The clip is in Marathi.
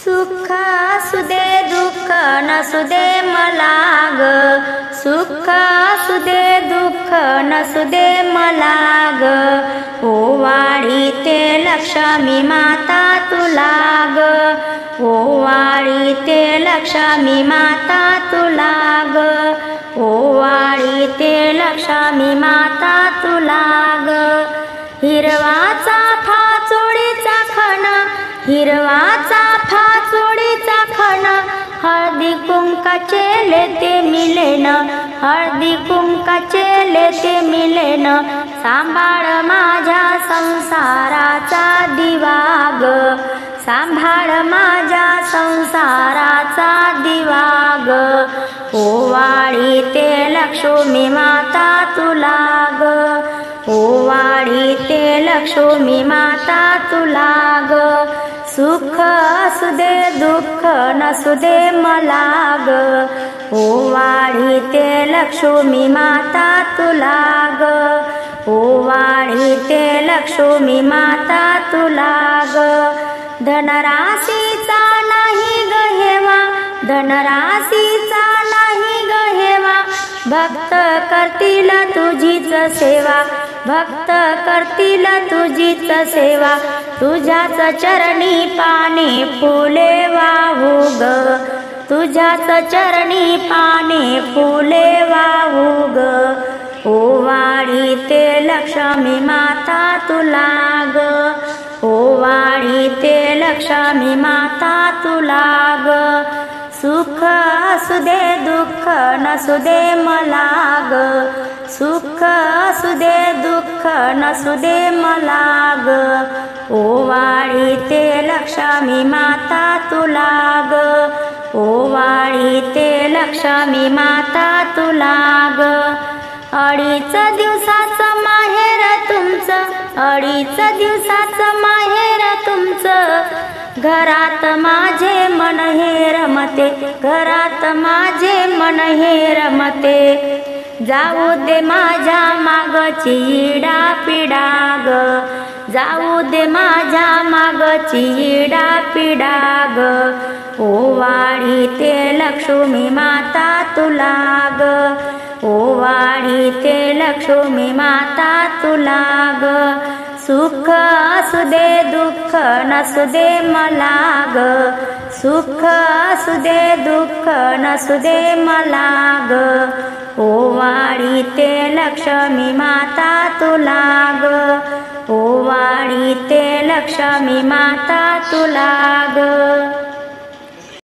सुख असू दे दुःख नसू दे मला ग, सुख असू दे दुःख नसू दे मला ग, ओवाळी ते लक्ष्मी माता तुला ग, ओवाळी ते लक्ष्मी माता तुला ग, ओवाळी ते लक्ष्मी माता तुला ग. हिरवा चाफा चोळीचा खण, हिरवा चाफा चोळीचा खण, हळदी कुंकाचे लेते मिलेन, हळदी कुंकाचे लेते मिलेन, सांभाळ माझ्या संसाराचा दिवा ग, सांभाळ माझ्या संसाराचा दिवा ग, ओवाळी ते लक्ष्मी माता तुला ग, ओवाळी ते लक्ष्मी माता तुला ग. सुख असू दे दुःख नसू दे मला ग, ओवाळी ते लक्ष्मी माता तुला ग, ओवाळी ते लक्ष्मी माता तुला ग. धनराशीचा नाही ग हेवा, धनराशीचा नाही ग हेवा, भक्त करतील तुझीच सेवा, भक्त करतील तुझीच सेवा, तुझ्याच चरणी पाने फुले वाहू ग, तुझ्याच चरणी पाने फुले वाहू ग, ओवाळी ते लक्ष्मी माता तुला ग, ओवाळी ते लक्ष्मी माता तुला ग. सुख असू दे दुःख नसू दे मला ग, सुख असू दे दुःख नसू दे मला ग, ओवाळी ते लक्ष्मी माता तुला ग, ओवाळी ते लक्ष्मी माता तुला ग. अडीच दिवसाचं माहेर तुमचं, अडीच दिवसाचं माहेर तुमचं, घरात माझे मन हे रमते, घरात माझे मन हे रमते, जाऊ दे माझ्या मागची इडा पिडा ग, जाऊ दे माझ्या मागची इडा पिडा ग, ओवाळी ते लक्ष्मी माता तुला ग, ओवाळी ते लक्ष्मी माता तुला ग. सुख असू दे दुःख नसू दे मला ग, सुख असू दे दुःख नसू दे मला ग, ओवाळी ते लक्ष्मी माता तुला ग, ओवाळी ते लक्ष्मी माता तुला ग.